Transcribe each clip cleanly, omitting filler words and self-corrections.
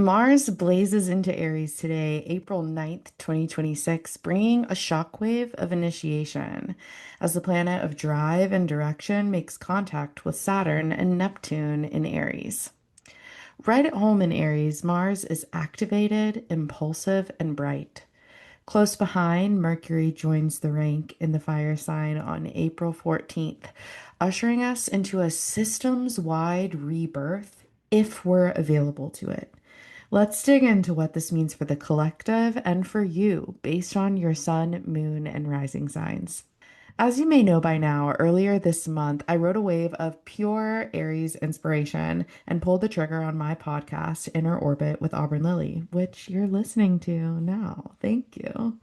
Mars blazes into Aries today, April 9th, 2026, bringing a shockwave of initiation as the planet of drive and direction makes contact with Saturn and Neptune in Aries. Right at home in Aries, Mars is activated, impulsive, and bright. Close behind, Mercury joins the rank in the fire sign on April 14th, ushering us into a systems wide rebirth if we're available to it. Let's dig into what this means for the collective and for you based on your sun, moon, and rising signs. As you may know by now, earlier this month, I wrote a wave of pure Aries inspiration and pulled the trigger on my podcast, Inner Orbit with Auburn Lily, which you're listening to now. Thank you.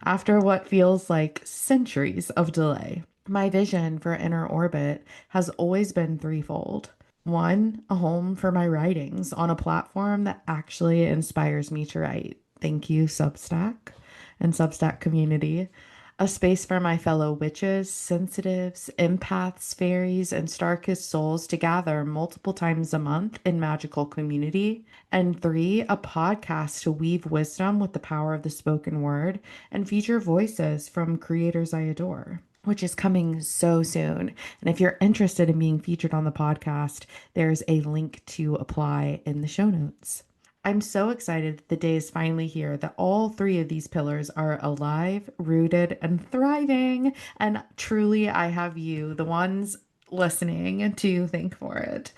After what feels like centuries of delay, my vision for Inner Orbit has always been threefold. One, a home for my writings on a platform that actually inspires me to write. Thank you, Substack and Substack community. A space for my fellow witches, sensitives, empaths, fairies, and star-kissed souls to gather multiple times a month in magical community. And three, a podcast to weave wisdom with the power of the spoken word and feature voices from creators I adore, which is coming so soon. And if you're interested in being featured on the podcast, there's a link to apply in the show notes. I'm so excited that the day is finally here, that all three of these pillars are alive, rooted, and thriving. And truly, I have you, the ones listening, to thank for it.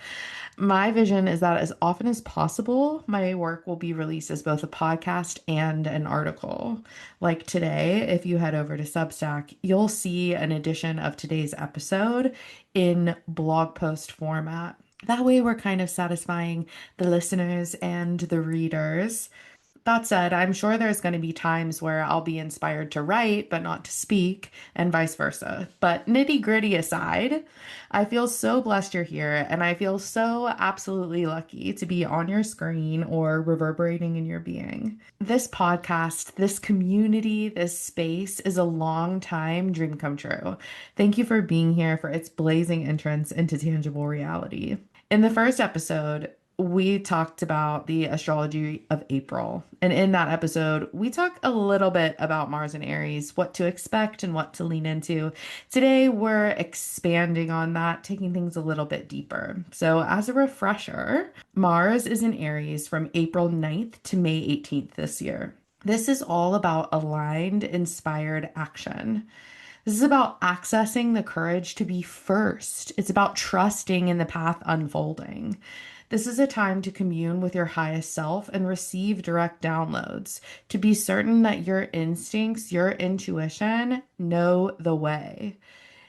My vision is that as often as possible, my work will be released as both a podcast and an article. Like today, if you head over to Substack, you'll see an edition of today's episode in blog post format. That way, we're kind of satisfying the listeners and the readers. That said, I'm sure there's going to be times where I'll be inspired to write, but not to speak, and vice versa. But nitty gritty aside, I feel so blessed you're here, and I feel so absolutely lucky to be on your screen or reverberating in your being. This podcast, this community, this space is a long time dream come true. Thank you for being here for its blazing entrance into tangible reality. In the first episode, we talked about the astrology of April. And in that episode, we talk a little bit about Mars and Aries, what to expect and what to lean into. Today, we're expanding on that, taking things a little bit deeper. So, as a refresher, Mars is in Aries from April 9th to May 18th this year. This is all about aligned, inspired action. This is about accessing the courage to be first. It's about trusting in the path unfolding. This is a time to commune with your highest self and receive direct downloads, to be certain that your instincts, your intuition know the way.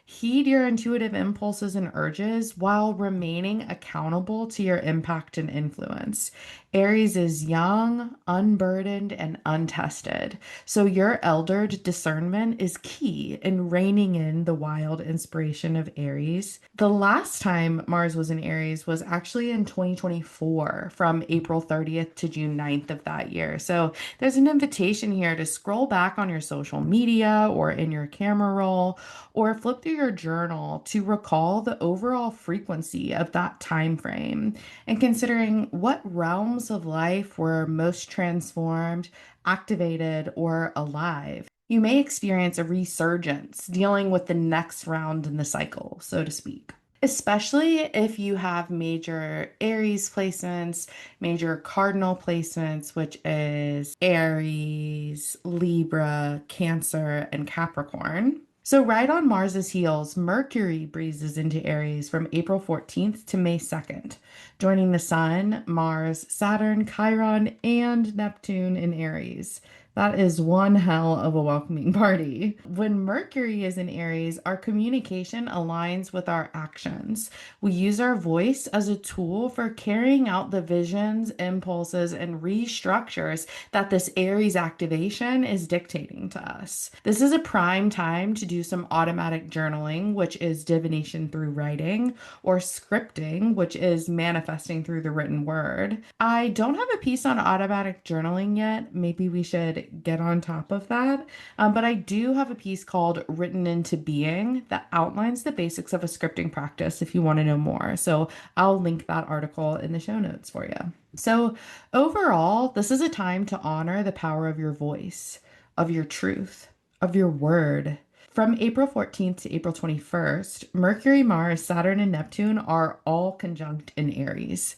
Heed your intuitive impulses and urges while remaining accountable to your impact and influence. Aries is young, unburdened, and untested. So your elder discernment is key in reining in the wild inspiration of Aries. The last time Mars was in Aries was actually in 2024, from April 30th to June 9th of that year. So there's an invitation here to scroll back on your social media or in your camera roll or flip through your journal to recall the overall frequency of that time frame and considering what realms of life were most transformed, activated, or alive. You may experience a resurgence dealing with the next round in the cycle, so to speak. Especially if you have major Aries placements, major cardinal placements, which is Aries, Libra, Cancer, and Capricorn. So, right on Mars's heels, Mercury breezes into Aries from April 14th to May 2nd, joining the Sun, Mars, Saturn, Chiron, and Neptune in Aries. That is one hell of a welcoming party. When Mercury is in Aries, our communication aligns with our actions. We use our voice as a tool for carrying out the visions, impulses, and restructures that this Aries activation is dictating to us. This is a prime time to do some automatic journaling, which is divination through writing, or scripting, which is manifesting through the written word. I don't have a piece on automatic journaling yet. Maybe we should get on top of that. But I do have a piece called Written into Being that outlines the basics of a scripting practice if you want to know more. So I'll link that article in the show notes for you. So overall, this is a time to honor the power of your voice, of your truth, of your word. From April 14th to April 21st, Mercury, Mars, Saturn, and Neptune are all conjunct in Aries.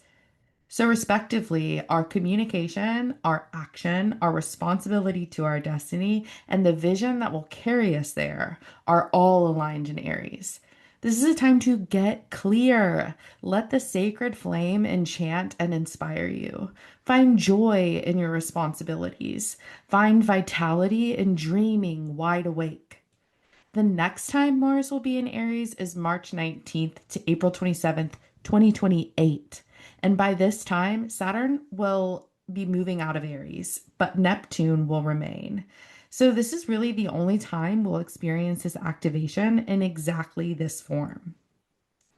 So, respectively, our communication, our action, our responsibility to our destiny, and the vision that will carry us there are all aligned in Aries. This is a time to get clear. Let the sacred flame enchant and inspire you. Find joy in your responsibilities. Find vitality in dreaming wide awake. The next time Mars will be in Aries is March 19th to April 27th, 2028. And by this time, Saturn will be moving out of Aries, but Neptune will remain. So, this is really the only time we'll experience this activation in exactly this form.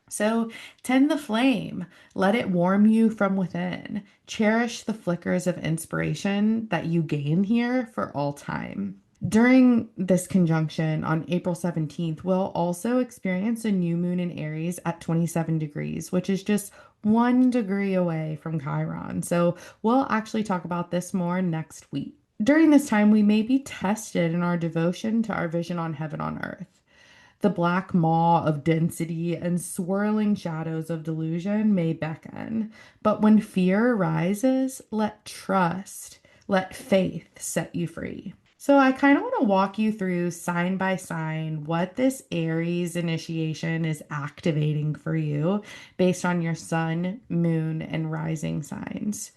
So, tend the flame, let it warm you from within. Cherish the flickers of inspiration that you gain here for all time. During this conjunction on April 17th, we'll also experience a new moon in Aries at 27 degrees, which is just 1 degree away from Chiron. So we'll actually talk about this more next week. During this time, we may be tested in our devotion to our vision on heaven on earth. The black maw of density and swirling shadows of delusion may beckon, but when fear arises, let trust, let faith set you free. So I kind of want to walk you through sign by sign what this Aries initiation is activating for you based on your sun, moon, and rising signs.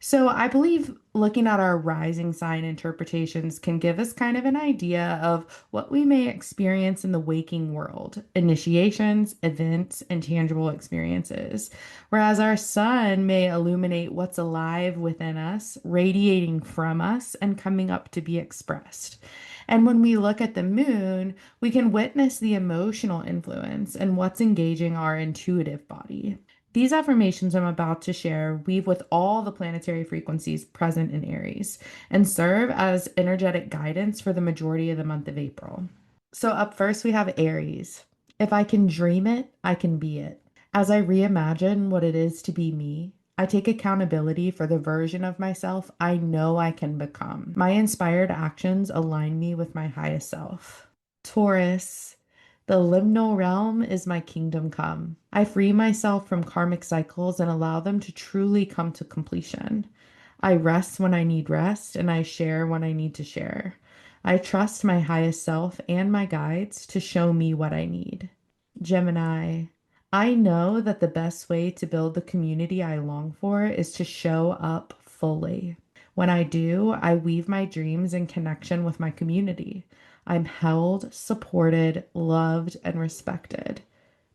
So I believe looking at our rising sign interpretations can give us kind of an idea of what we may experience in the waking world, initiations, events, and tangible experiences. Whereas our sun may illuminate what's alive within us, radiating from us, and coming up to be expressed. And when we look at the moon, we can witness the emotional influence and what's engaging our intuitive body. These affirmations I'm about to share weave with all the planetary frequencies present in Aries and serve as energetic guidance for the majority of the month of April. So, up first, we have Aries. If I can dream it, I can be it. As I reimagine what it is to be me, I take accountability for the version of myself I know I can become. My inspired actions align me with my highest self. Taurus. The liminal realm is my kingdom come. I free myself from karmic cycles and allow them to truly come to completion. I rest when I need rest, and I share when I need to share. I trust my highest self and my guides to show me what I need. Gemini. I know that the best way to build the community I long for is to show up fully. When I do, I weave my dreams in connection with my community. I'm held, supported, loved, and respected.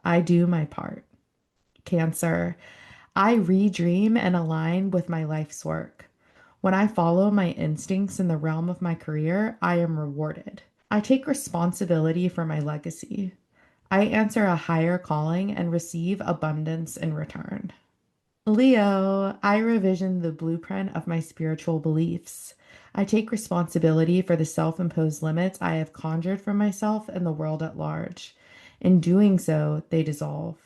I do my part. Cancer. I redream and align with my life's work. When I follow my instincts in the realm of my career, I am rewarded. I take responsibility for my legacy. I answer a higher calling and receive abundance in return. Leo, I revision the blueprint of my spiritual beliefs. I take responsibility for the self imposed limits I have conjured for myself and the world at large. In doing so, they dissolve.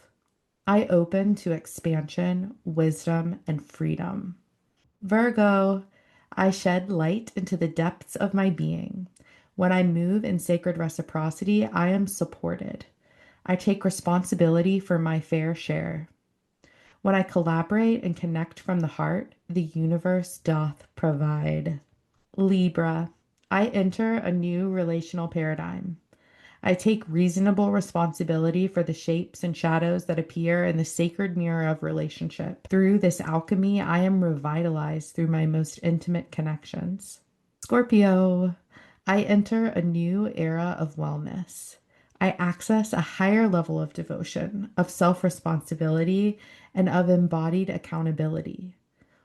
I open to expansion, wisdom, and freedom. Virgo, I shed light into the depths of my being. When I move in sacred reciprocity, I am supported. I take responsibility for my fair share. When I collaborate and connect from the heart, the universe doth provide. Libra, I enter a new relational paradigm. I take reasonable responsibility for the shapes and shadows that appear in the sacred mirror of relationship. Through this alchemy, I am revitalized through my most intimate connections. Scorpio, I enter a new era of wellness. I access a higher level of devotion, of self responsibility, and of embodied accountability.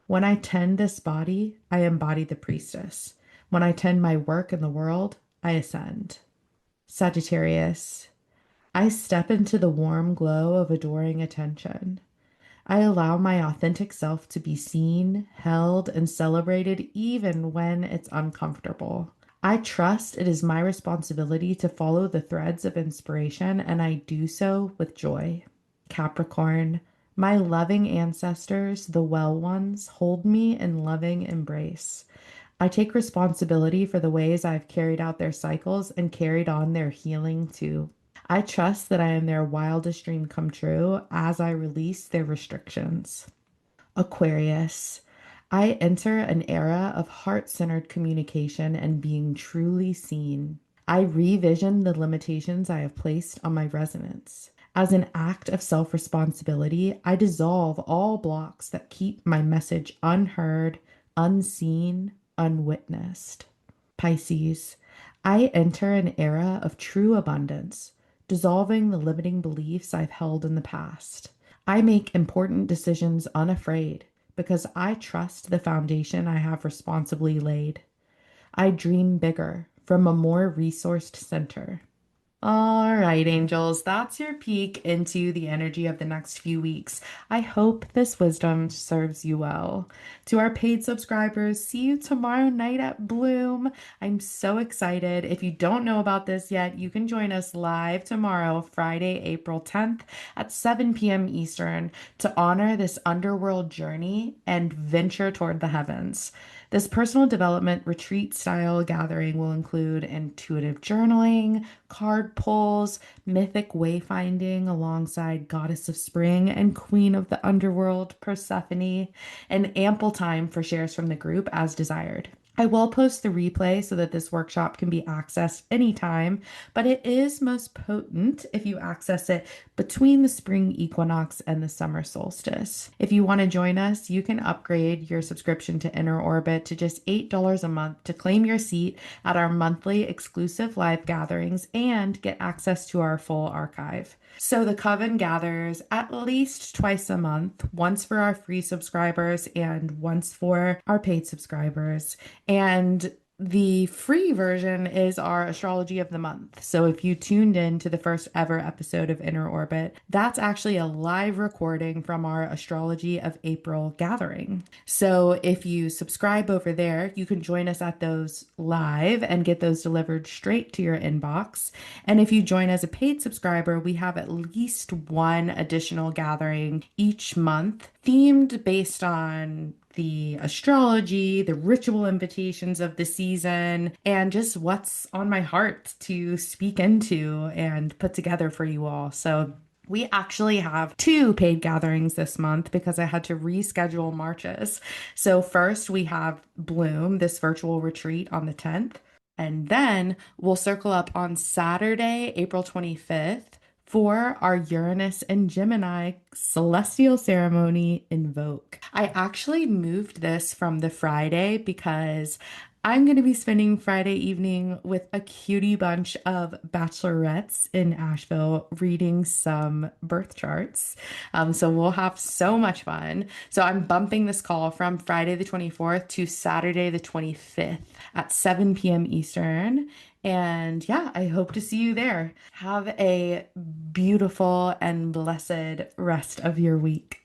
When I tend this body, I embody the priestess. When I tend my work in the world, I ascend. Sagittarius, I step into the warm glow of adoring attention. I allow my authentic self to be seen, held, and celebrated even when it's uncomfortable. I trust it is my responsibility to follow the threads of inspiration, and I do so with joy. Capricorn, my loving ancestors, the well ones, hold me in loving embrace. I take responsibility for the ways I've carried out their cycles and carried on their healing too. I trust that I am their wildest dream come true as I release their restrictions. Aquarius, I enter an era of heart centered communication and being truly seen. I revision the limitations I have placed on my resonance. As an act of self responsibility, I dissolve all blocks that keep my message unheard, unseen, unwitnessed. Pisces, I enter an era of true abundance, dissolving the limiting beliefs I've held in the past. I make important decisions unafraid because I trust the foundation I have responsibly laid. I dream bigger from a more resourced center. All right, angels, that's your peek into the energy of the next few weeks. I hope this wisdom serves you well. To our paid subscribers, see you tomorrow night at Bloom. I'm so excited. If you don't know about this yet, you can join us live tomorrow, Friday, April 10th at 7 p.m. Eastern to honor this underworld journey and venture toward the heavens. This personal development retreat style gathering will include intuitive journaling, card pulls, mythic wayfinding alongside Goddess of Spring and Queen of the Underworld, Persephone, and ample time for shares from the group as desired. I will post the replay so that this workshop can be accessed anytime, but it is most potent if you access it between the spring equinox and the summer solstice. If you want to join us, you can upgrade your subscription to Inner Orbit to just $8 a month to claim your seat at our monthly exclusive live gatherings and get access to our full archive. So the Coven gathers at least twice a month, once for our free subscribers and once for our paid subscribers. And the free version is our astrology of the month. So if you tuned in to the first ever episode of Inner Orbit, that's actually a live recording from our astrology of April gathering. So if you subscribe over there, you can join us at those live and get those delivered straight to your inbox. And if you join as a paid subscriber, we have at least one additional gathering each month themed based on the astrology, the ritual invitations of the season, and just what's on my heart to speak into and put together for you all. So we actually have two paid gatherings this month because I had to reschedule March's. So first we have Bloom, this virtual retreat on the 10th. And then we'll circle up on Saturday, April 25th for our Uranus and Gemini celestial ceremony Invoke. I actually moved this from the Friday because I'm going to be spending Friday evening with a cutie bunch of bachelorettes in Asheville reading some birth charts. So we'll have so much fun. So I'm bumping this call from Friday the 24th to Saturday the 25th at 7 p.m. Eastern. And yeah, I hope to see you there. Have a beautiful and blessed rest of your week.